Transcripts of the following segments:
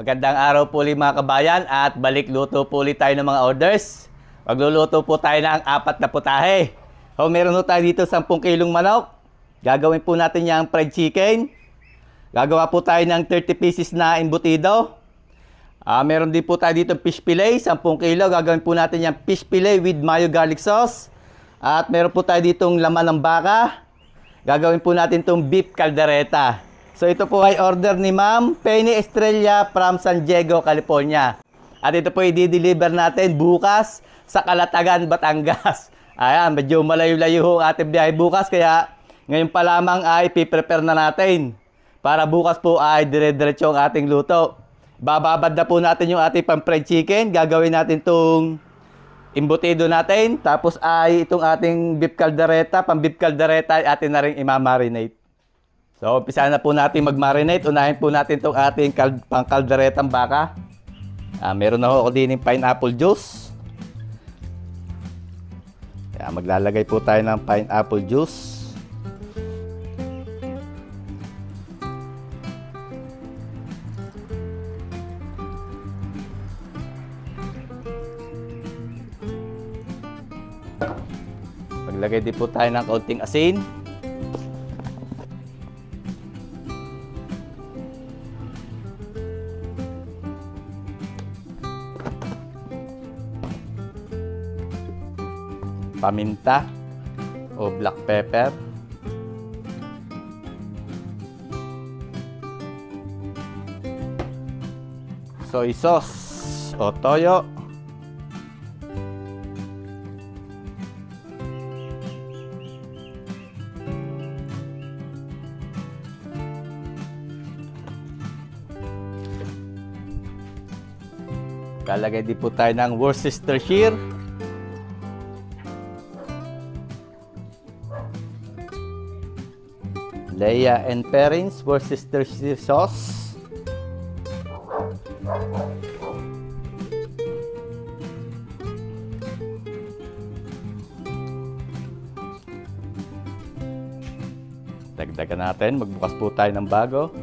Magandang araw po ulit mga kabayan at balik luto po ulit tayo ng mga orders. Magluluto po tayo ng 4 na putahe. Meron po tayo dito 10 kilong manok. Gagawin po natin yung fried chicken. Gagawa po tayo ng 30 pieces na embutido. Meron din po tayo dito fish fillet, 10 kilo. Gagawin po natin yung fish fillet with mayo garlic sauce. At meron po tayo ditong laman ng baka. Gagawin po natin itong beef caldereta. So ito po ay order ni Ma'am Penny Estrella from San Diego, California. At ito po i-deliver natin bukas sa Calatagan, Batangas. Ayan, medyo malayo-layo ang ating biyahe bukas. Kaya ngayon pa lamang ay ipiprepare na natin. Para bukas po ay dire-diretso ang ating luto. Bababad na po natin yung ating pang-fried chicken. Gagawin natin itong embutido natin. Tapos ay itong ating beef caldereta, pang-beef caldereta ay atin na rin imamarinate. So, umpisa na po natin mag-marinate. Unahin po natin itong ating pang-kalderetang baka. Meron na ako din ng pineapple juice. Kaya maglalagay po tayo ng pineapple juice. Maglagay din po tayo ng kaunting asin. Paminta o black pepper. Soy sauce o toyo. Lalagay din po tayo ng Worcestershire. Leia and Perrins Worcestershire sauce. Dagdagan natin. Magbukas po tayo ng bago.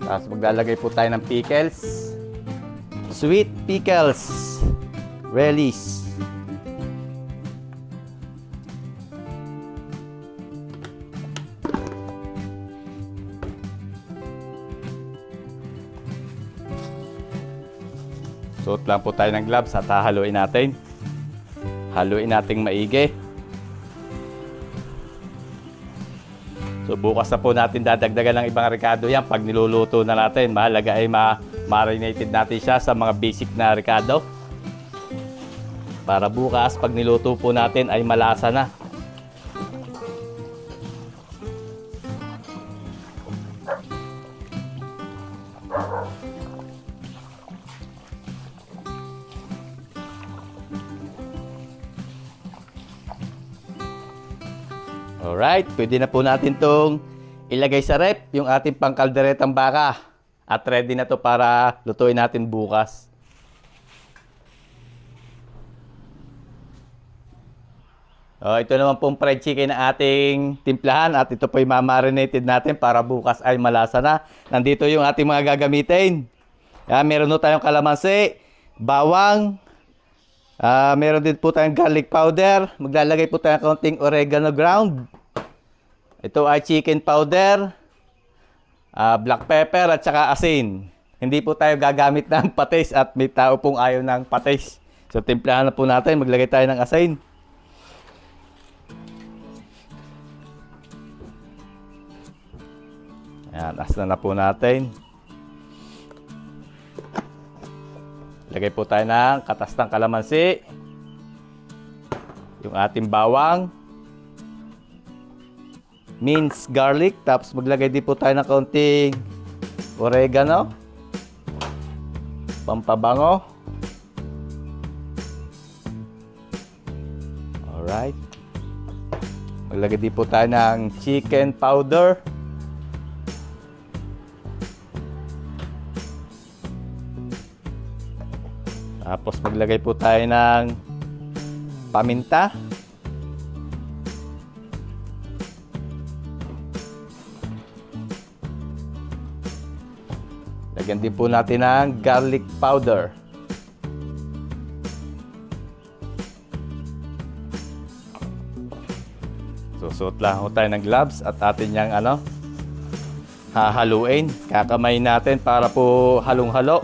Tapos maglalagay po tayo ng pickles. Sweet pickles, relish. Suot lang po tayo ng gloves at hahaluin natin. Haluin nating maigi. So bukas na po natin dadagdagan ng ibang rekado yan pag niluluto na natin. Mahalaga ay marinated natin siya sa mga basic na rekado. Para bukas pag niluto po natin ay malasa na. Alright, pwede na po natin itong ilagay sa ref, yung ating pangkalderetang baka. At ready na to para lutuin natin bukas. Ito naman pong fried chicken na ating timplahan at ito po ay mamarinated natin para bukas ay malasa na. Nandito yung ating mga gagamitin. Meron po tayong kalamansi, bawang, meron din po tayong garlic powder. Maglalagay po tayo ng kaunting oregano ground. Ito ay chicken powder, black pepper at saka asin. Hindi po tayo gagamit ng patis at may tao pong ayaw ng patis. So timplahan na po natin. Maglagay tayo ng asin. Ayan, asna na po natin. Lagay po tayo ng katas ng kalamansi. Yung ating bawang. Minced garlic. Tapos maglagay din po tayo ng kaunting oregano. Pampabango. Alright. Maglagay din po tayo ng chicken powder. Tapos maglagay po tayo ng paminta. Lagyan din po natin ng garlic powder. Susuot lang ho tayo ng gloves at atin yang hahaluin. Kakamayin natin para po halong-halo.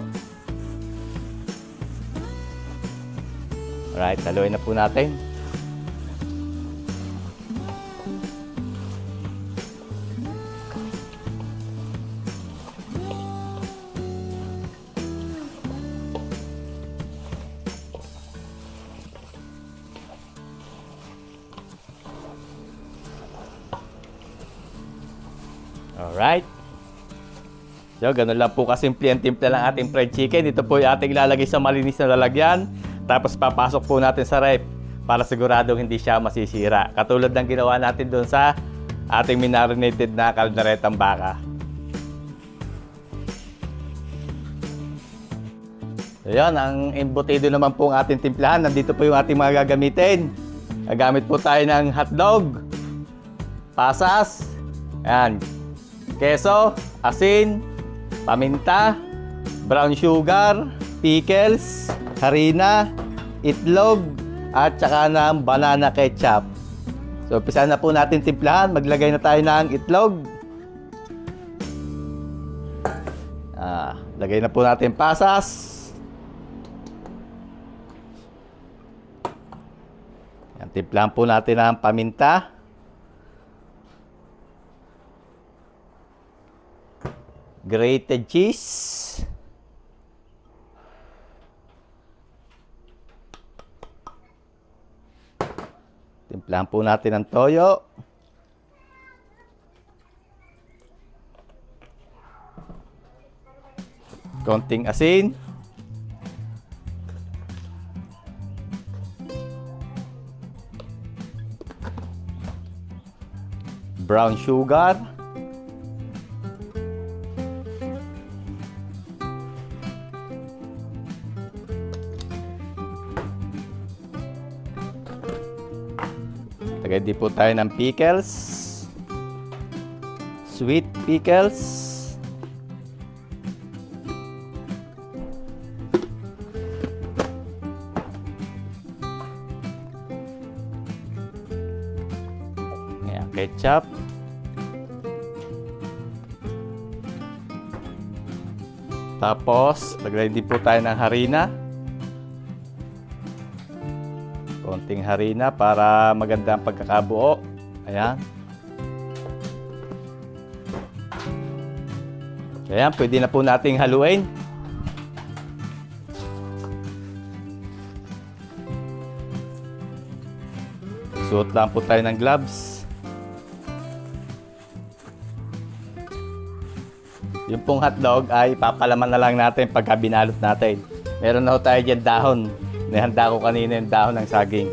Alright, haluin na po natin. Alright. So, ganun lang po kasimple ang timpla ng ating fried chicken. Ito po yung ating ilalagay sa malinis na lalagyan. Tapos papasok po natin sa ref para siguradong hindi siya masisira. Katulad ng ginawa natin doon sa ating minarinated na kalderetang baka. Ayan, ang embutido naman po ang ating timplahan. Nandito po yung ating mga gagamitin. Gagamit po tayo ng hotdog, pasas, ayan, keso, asin, paminta, brown sugar, pickles, harina, itlog, at saka ng banana ketchup. So, umpisa na po natin timplahan. Maglagay na tayo ng itlog. Lagay na po natin pasas. Yan, timplahan po natin ang paminta. Grated cheese. Timplahan po natin ang toyo. Konting asin. Brown sugar. Lagay din po tayo ng pickles. Sweet pickles. Ayan, ketchup. Tapos, lagay din po tayo ng harina. Konting harina para maganda ang pagkakabuo. Ayan. Ayan, pwede na po nating haluin. Suot lang po tayo ng gloves. Yung pong hotdog ay papalaman na lang natin pagka binalot natin. Meron na ho tayo dyan dahon. Nihanda ko kanina yung dahon ng saging.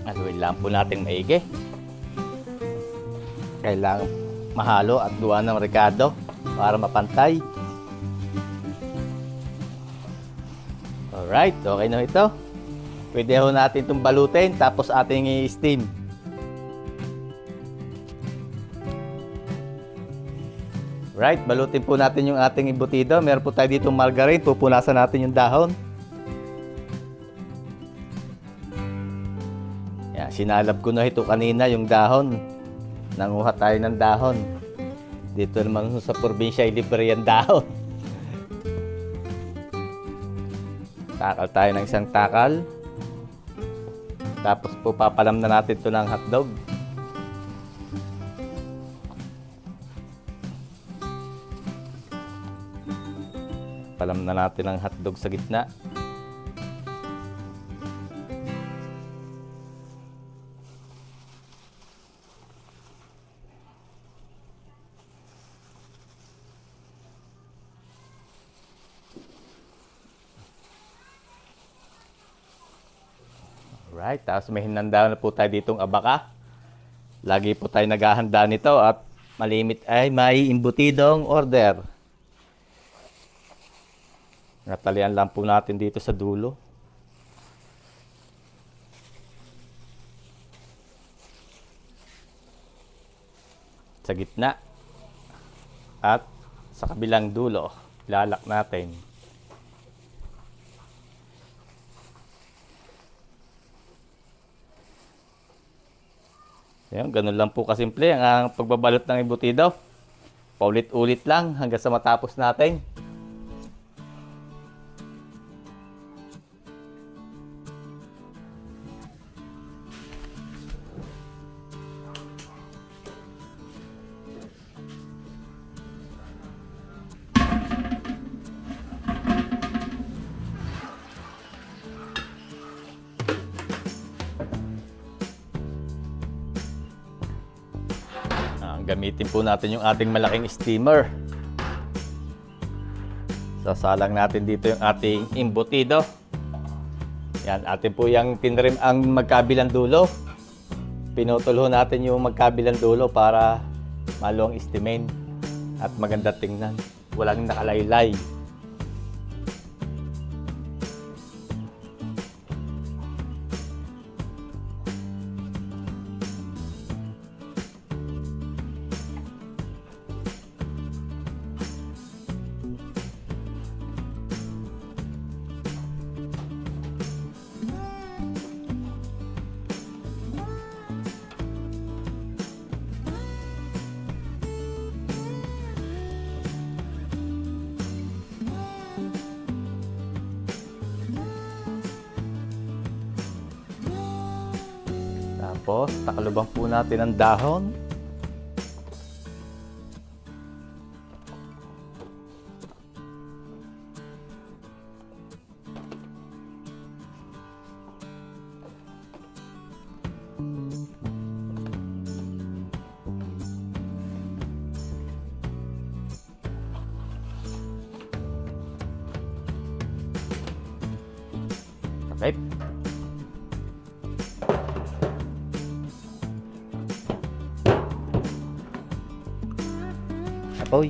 Haluin lang po natin maigi. Kailangan mahalo at duwa ng rekado para mapantay. Alright, okay na ito. Pwede ho natin itong balutin tapos ating i-steam. Right, balutin po natin yung ating embutido. Meron po tayo dito margarine. Pupunasan natin yung dahon. Yan, sinalab ko na ito kanina yung dahon. Nanguha tayo ng dahon. Dito naman sa probinsya ay libre yung dahon. Takal tayo ng isang takal. Tapos po papalam na natin ito ng hotdog. Palam na natin ang hotdog sa gitna. Alright, tapos may hinanda na po tayo ditong abaka. Lagi po tayo naghahanda nito at malimit ay may embutidong order. Natalian lang po natin dito sa dulo. Sa gitna. At sa kabilang dulo, ilalak natin. Ayan, ganun lang po kasimple ang pagbabalot ng embutido. Paulit-ulit lang hanggang sa matapos natin. Gamitin po natin yung ating malaking steamer. Sasalang natin dito yung ating embutido. Yan, atin po yung tinrim ang magkabilang dulo. Pinutol ho natin yung magkabilang dulo para malong istimin at maganda tingnan. Walang nakalaylay. Tapos, takalubang po natin ang dahon. Okay. Apoy.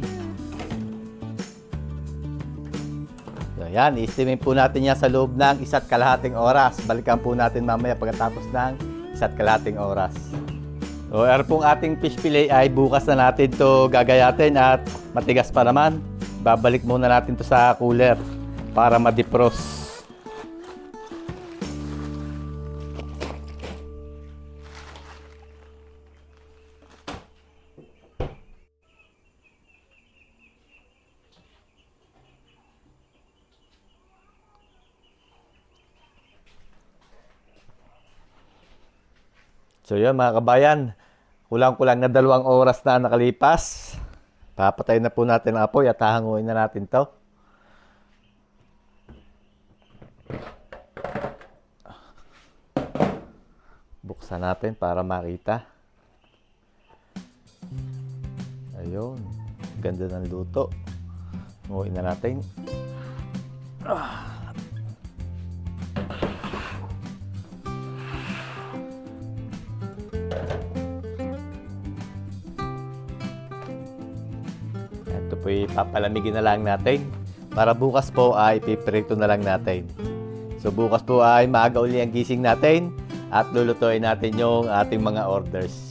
So, yan, i-steamin po natin yan sa loob ng 1.5 oras. Balikan po natin mamaya pagkatapos ng 1.5 oras. So, pong ating fish fillet ay bukas na natin to gagayatin at matigas pa naman. Babalik muna natin to sa cooler para ma-defrost. So yun mga kabayan, kulang-kulang na 2 oras na nakalipas. Papatayin na po natin ang apoy at hahanguin na natin to. Buksan natin para makita. Ayun, ganda ng luto. Hanguin na natin. Ito po ipapalamigin na lang natin para bukas po ay ipiprito na lang natin. So bukas po ay maaga uli ang gising natin at lulutuin natin yung ating mga orders.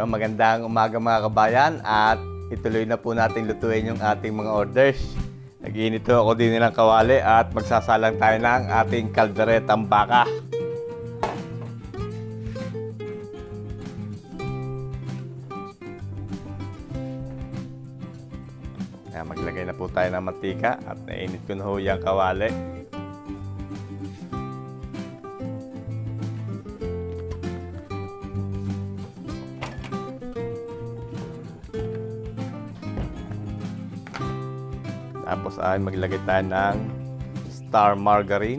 Magandang umaga mga kabayan at ituloy na po natin lutuin yung ating mga orders. Nag-iinito ako din ng kawali at magsasalang tayo ng ating kalderetang baka. Maglagay na po tayo ng mantika at nainit ko na ho yung kawali. Tapos ay maglagay tayo ng star margarine.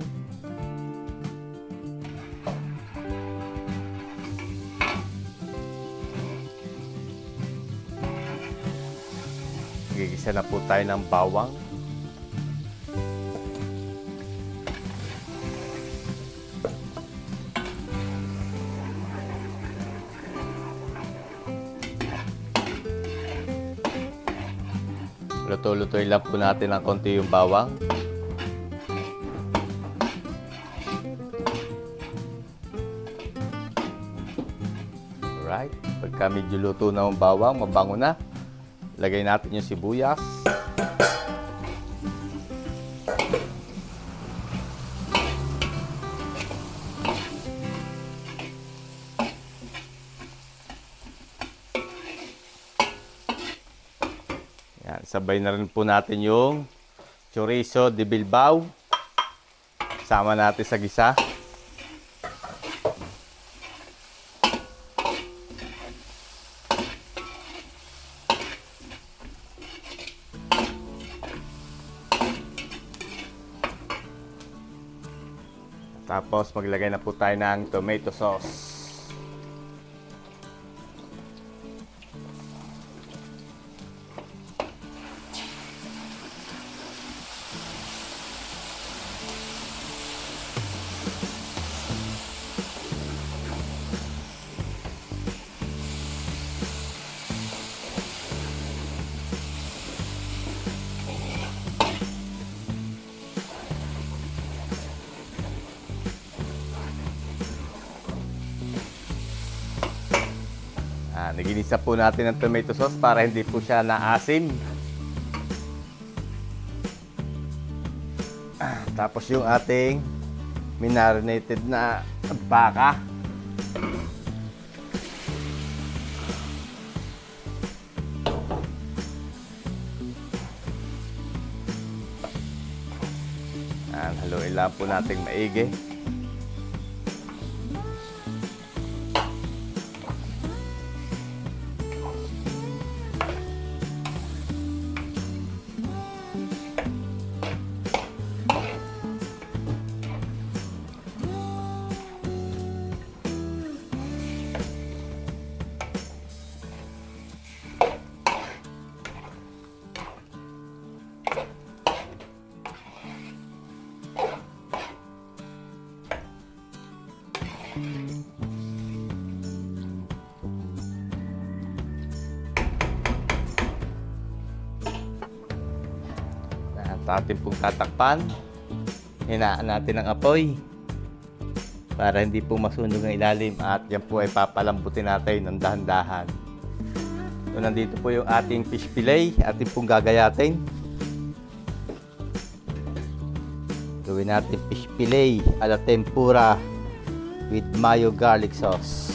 Gigisa na po tayo ng bawang. Luto-lutoy lang po natin ng konti yung bawang. Alright. Pagka medyo luto na yung bawang, mabango na, lagay natin yung sibuyas. Yan, sabay na rin po natin yung chorizo de Bilbao. Sama natin sa gisa. Tapos maglagay na po tayo ng tomato sauce. Naginisa po natin ang tomato sauce para hindi po siya naasim. Tapos yung ating minarinated na baka. Haluin lang po natin maigi. Atin pong tatakpan, hinaan natin ang apoy para hindi po masunog ang ilalim, at yan po ay papalambutin natin ng dahan-dahan. So, nandito po yung ating fish fillet, atin pong gagayatin. Gawin natin fish fillet a la tempura with mayo garlic sauce.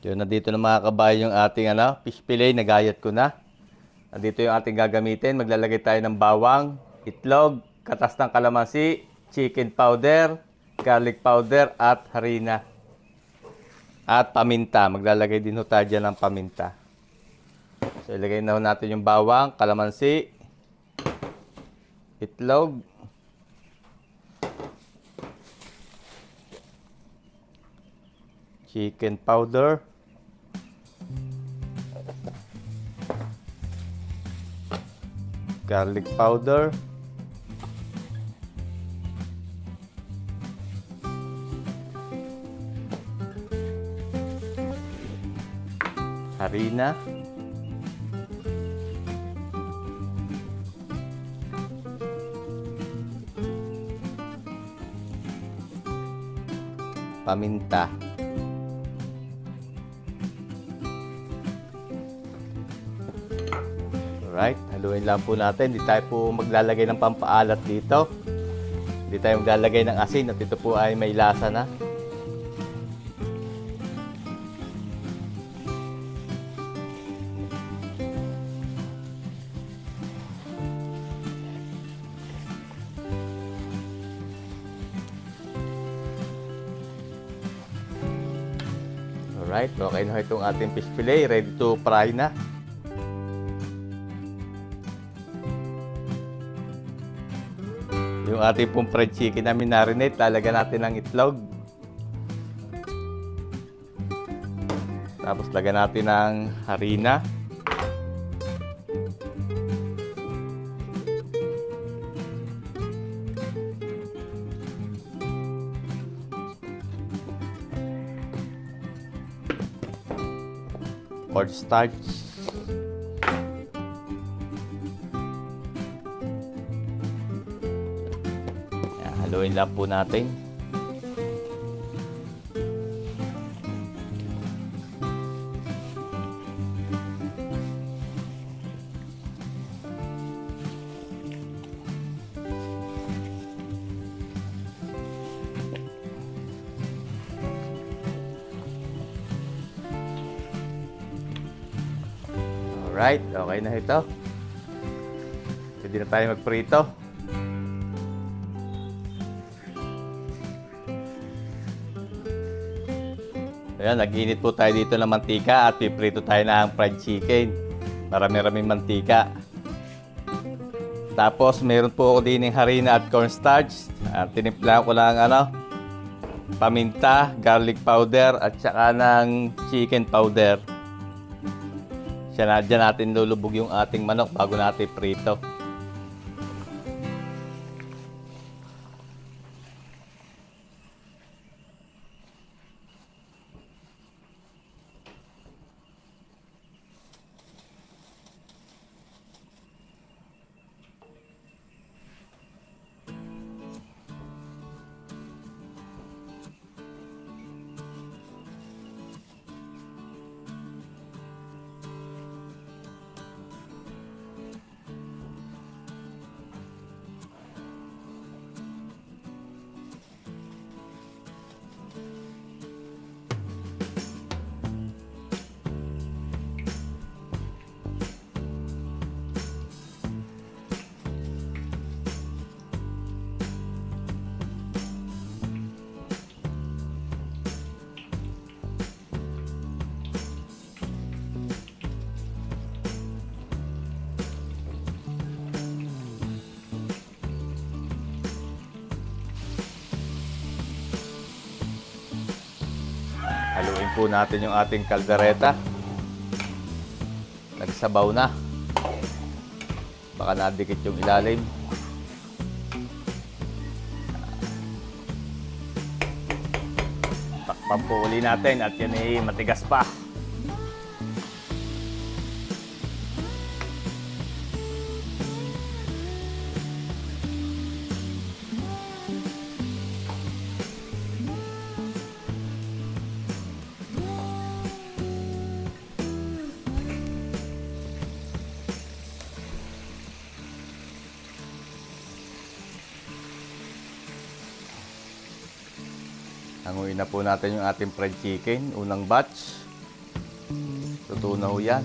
Yun, nandito na mga kabayan yung ating fish fillet, nagayat ko na. Nandito yung ating gagamitin. Maglalagay tayo ng bawang, itlog, katas ng kalamansi, chicken powder, garlic powder, at harina. At paminta. Maglalagay din ho tayo dyan ng paminta. So, ilagay na ho natin yung bawang, kalamansi, itlog, chicken powder, garlic powder, harina, paminta. Alright, haluin lang po natin. Hindi tayo po maglalagay ng pampaalat dito. Hindi tayo maglalagay ng asin at ito po ay may lasa na. Alright, okay na itong ating fish fillet. Ready to fry na. Yung ating pong fried chicken na minarinate, lalagyan natin ng itlog. Tapos lagyan natin ng harina. Cornstarch. Yan, haluin lang po natin. Alright, okay na ito. Pwede na tayo magprito. Ayan, nag-init po tayo dito ng mantika at piprito tayo ng fried chicken. Marami-raming mantika. Tapos, meron po ako din ng harina at cornstarch. Tinimpla ko lang paminta, garlic powder at saka ng chicken powder. Diyan natin lulubog yung ating manok bago natin prito. Haluin po natin yung ating kaldereta. Nagsabaw na. Baka nadikit yung ilalim. Takpan po uli natin at yan ay matigas pa. Hanguin na po natin yung ating fried chicken, unang batch. Luto na ho yan.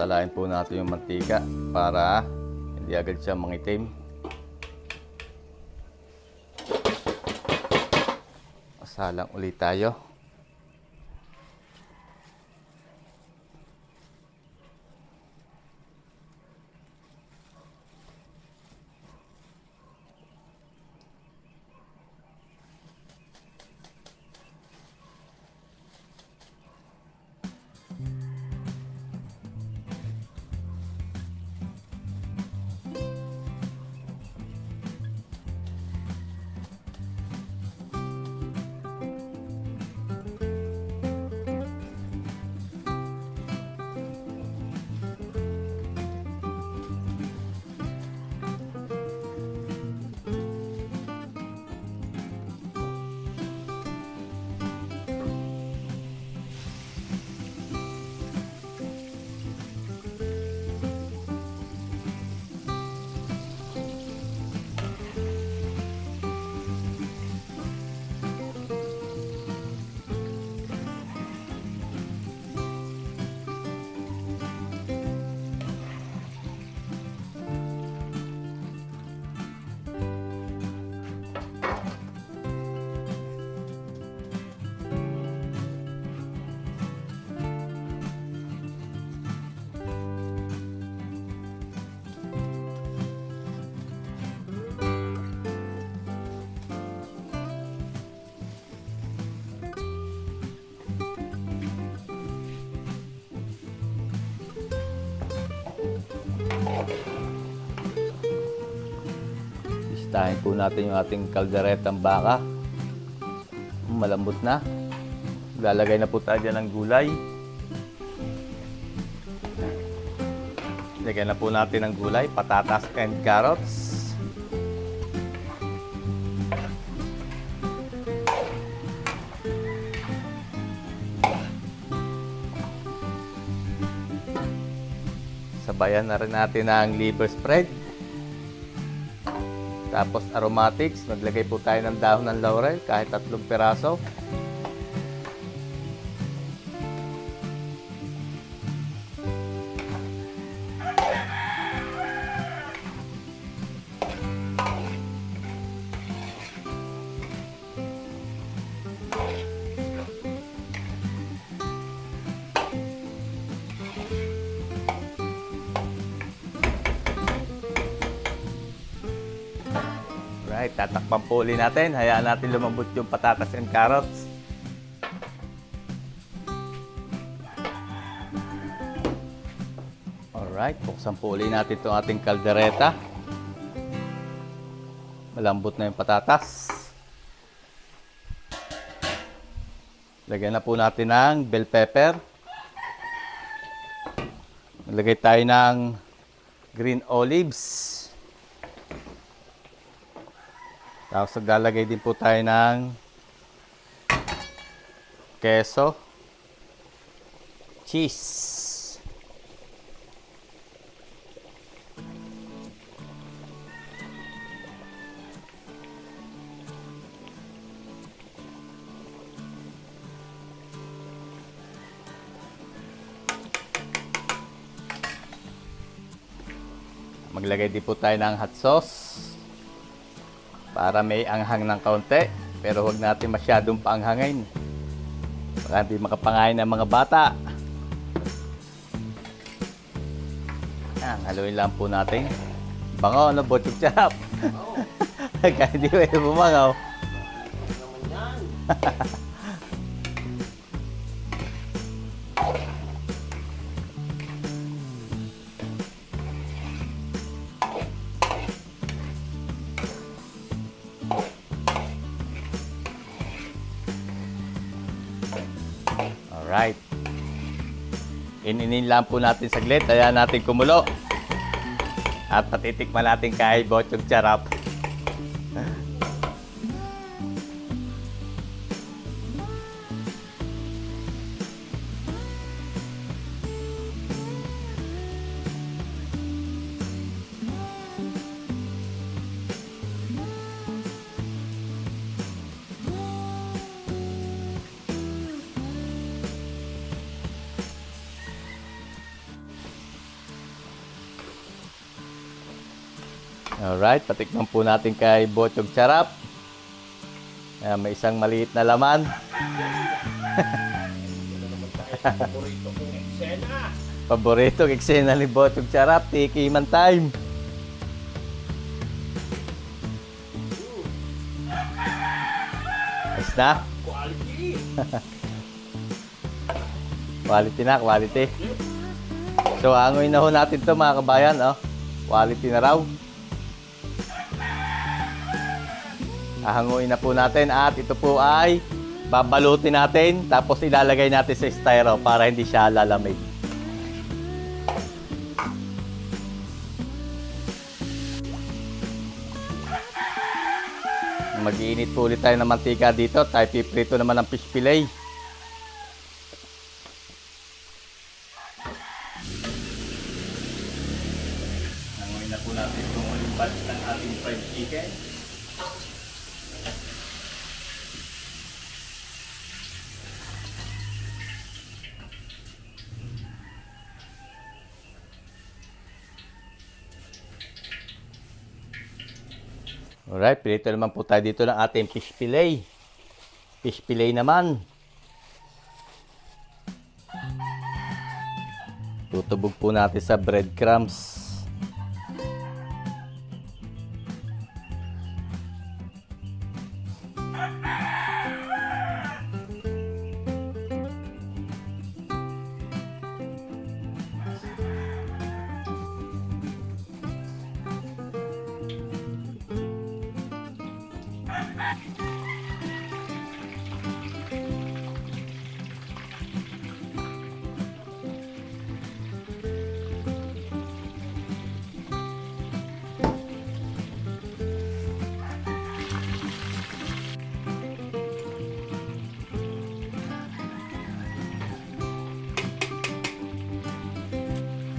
Salain po natin yung mantika para hindi agad siya mangitim. Salang ulit tayo. Isahin po natin yung ating kalderetang baka. Malambot na. Lalagay na po tayo dyan ng gulay. Lagyan na po natin ng gulay, patatas and carrots. Sabayan na rin natin ang liver spread. Tapos aromatics, maglagay po tayo ng dahon ng laurel, kahit 3 piraso. Alright, tatakpan po ulit natin. Hayaan natin lumambot yung patatas and carrots. Alright, buksan po ulit natin itong ating kaldereta. Malambot na yung patatas. Lagyan na po natin ng bell pepper. Lagay tayo ng green olives. Tapos naglalagay din po tayo ng keso, cheese. Maglagay din po tayo ng hot sauce. Para may anghang ng kaunti, pero huwag natin masyadong paanghangin. Baka hindi makapangain ng mga bata. Haluin lang po natin. Bango, ano, bochok charap. Kaya hindi mo yung bumangaw. Alright. Ininin lang po natin saglit. Hayaan natin kumulo. At patitikman natin kay bochok charap. Alright, patikman po natin kay bochok charap. May isang maliit na laman. Paboritong eksena ni bochok charap, tikiman time. Ayos na? Quality! Quality na, quality. So, angoy na ho natin to mga kabayan. Oh. Quality na raw. Ahanguin na po natin at ito po ay babalutin natin tapos ilalagay natin sa styro para hindi siya lalamig. Mag-iinit po ulit tayo ng mantika dito. Tayo piprito naman ng fish fillet. Ahanguin na po natin itong olive batch ng ating fried chicken. Alright, pilito naman po tayo dito ng ating fish fillet. Fish fillet naman. Tutubog po natin sa breadcrumbs.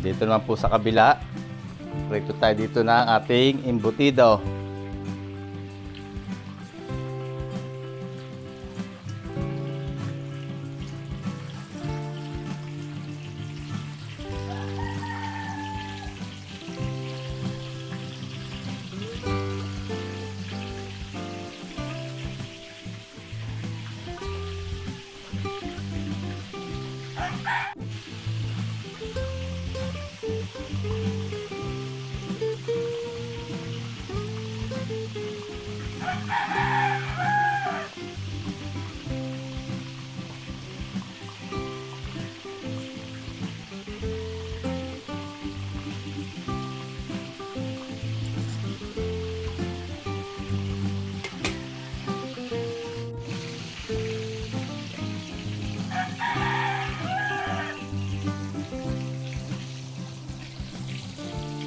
Dito naman po sa kabila, prito tayo dito ng ating embutido.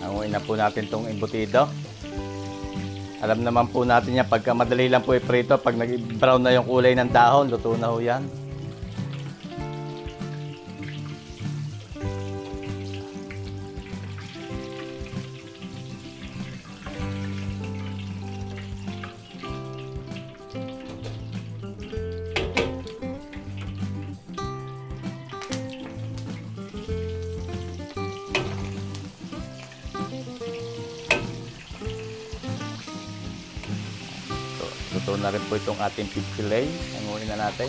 Hanguin na po natin itong embutido. Alam naman po natin yan, pagka madali lang po iprito, pag nag-brown na yung kulay ng dahon, luto na ho yan. Luto na rin po itong ating pig fillet. Hanguin na natin.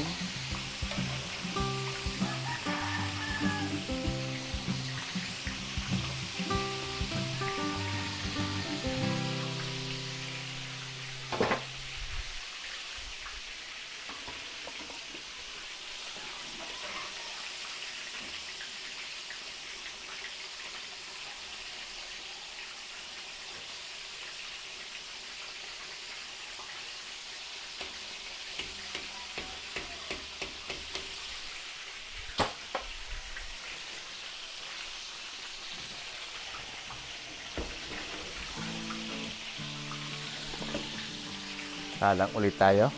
Salang ulit tayo.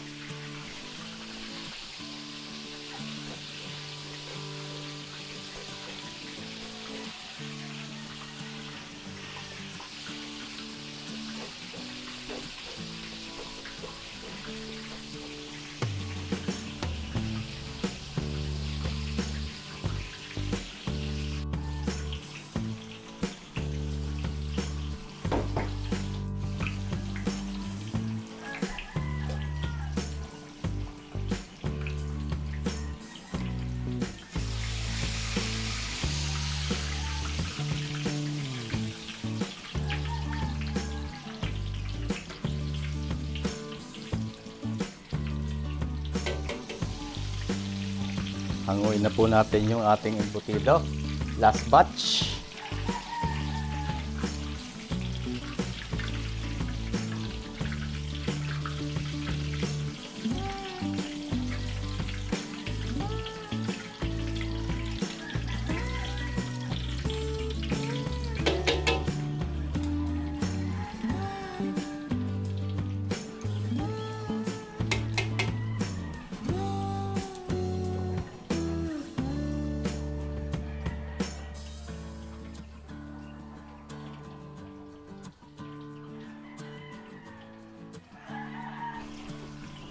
Hanguin na po natin yung ating embutido. Last batch.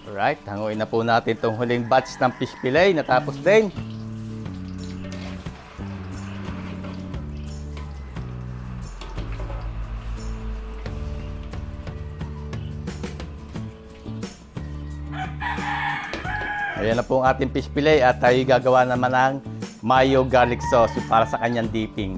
Alright, hanguin na po natin itong huling batch ng fish fillet. Natapos din. Ayan na po ang ating fish fillet at tayo gagawa naman ng mayo garlic sauce para sa kanyang dipping.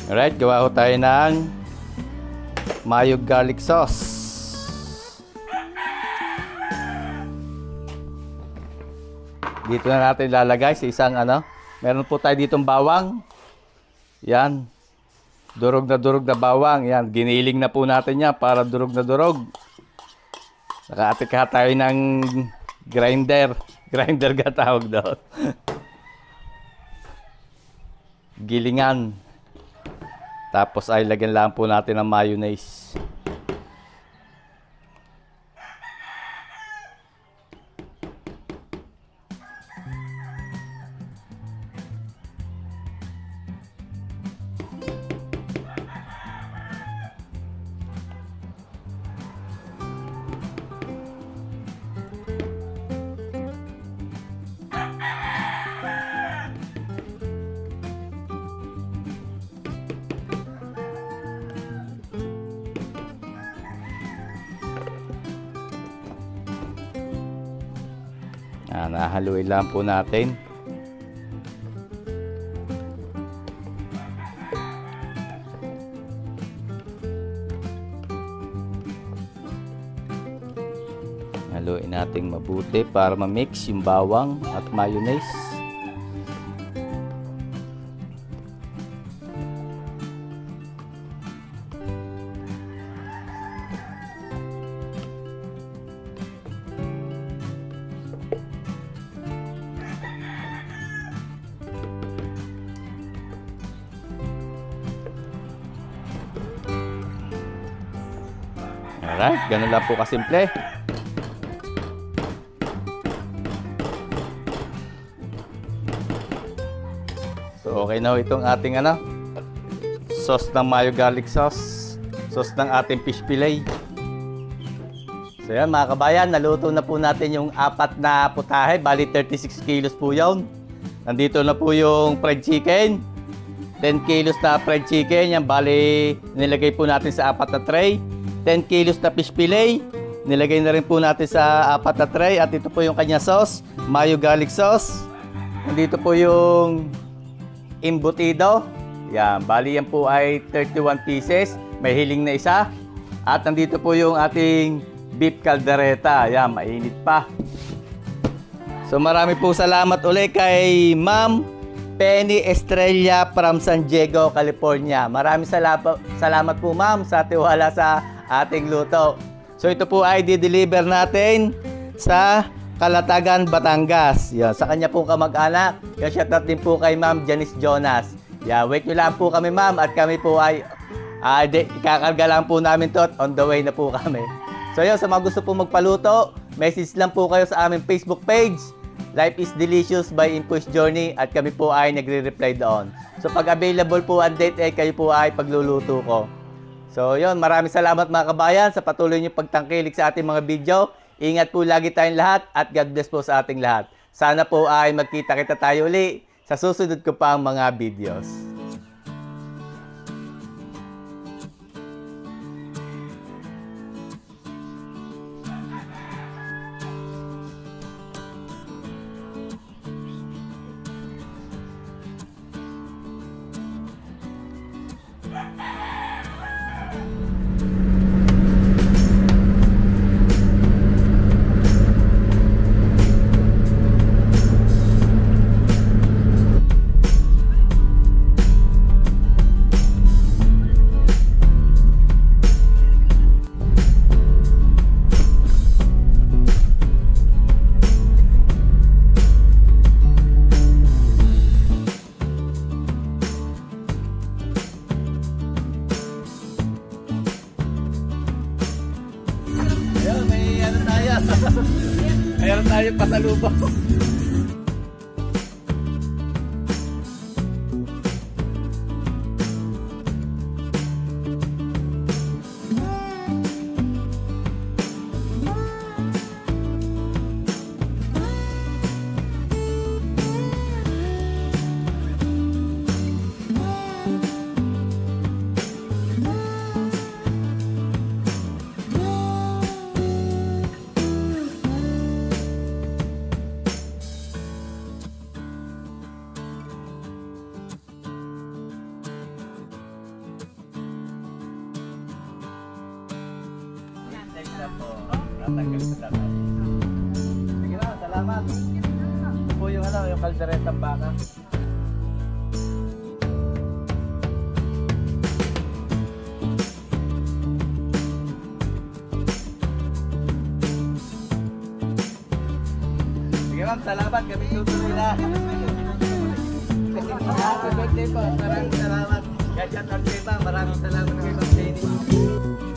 Alright, gawa ko tayo ng mayo garlic sauce. Dito na natin ilalagay sa isang meron po tayo ditong bawang. Yan. Durog na bawang. Yan, giniling na po natin yan para durog na durog. Nakaatik ka tayo ng grinder. Grinder ka tawag doon. gilingan. Tapos ay lagyan lang po natin ng mayonnaise. Nahaluin lang po natin. Haluin natin mabuti para ma-mix yung bawang at mayonnaise. Alright, ganun lang po kasimple. So okay na itong ating sauce ng mayo garlic sauce. Sauce ng ating fish fillet. So yan mga kabayan, naluto na po natin yung 4 na putahe. Bali 36 kilos po yun. Nandito na po yung fried chicken. 10 kilos na fried chicken. Yan bali nilagay po natin sa 4 na tray. 10 kilos na fish fillet. Nilagay na rin po natin sa 4 na tray. At ito po yung kanya sauce, mayo garlic sauce. Nandito po yung embutido. Yan, bali yan po ay 31 pieces. May hiling na isa. At nandito po yung ating beef caldereta. Yan, mainit pa. So marami po salamat ulit kay Ma'am Penny Estrella from San Diego, California. Maraming salamat po ma'am sa tiwala sa ating luto. So ito po ay di-deliver natin sa Calatagan, Batangas. Yan, sa kanya po kamag-anak. Yan, shoutout din po kay Ma'am Janice Jonas. Yan, wait nyo lang po kami ma'am at kami po ay ikakarga lang po namin to at on the way na po kami. So yun, sa mga gusto po magpaluto, message lang po kayo sa aming Facebook page, Life is Delicious by Impush Journey, at kami po ay nagre-reply doon. So pag available po ang date, kayo po ay pagluluto ko. So yun, maraming salamat mga kabayan sa patuloy niyong pagtangkilik sa ating mga video. Ingat po lagi tayong lahat at God bless po sa ating lahat. Sana po ay magkita-kita tayo uli sa susunod ko pang mga videos. Mayroon tayo pasalubong. Sige na, salamat. Ito po yung yung kalderetang baka. Sige ma'am, salamat. Kami tutuloy na. birthday po. Maraming salamat. Shout out kay Bang. Maraming salamat kay Bang Jenny.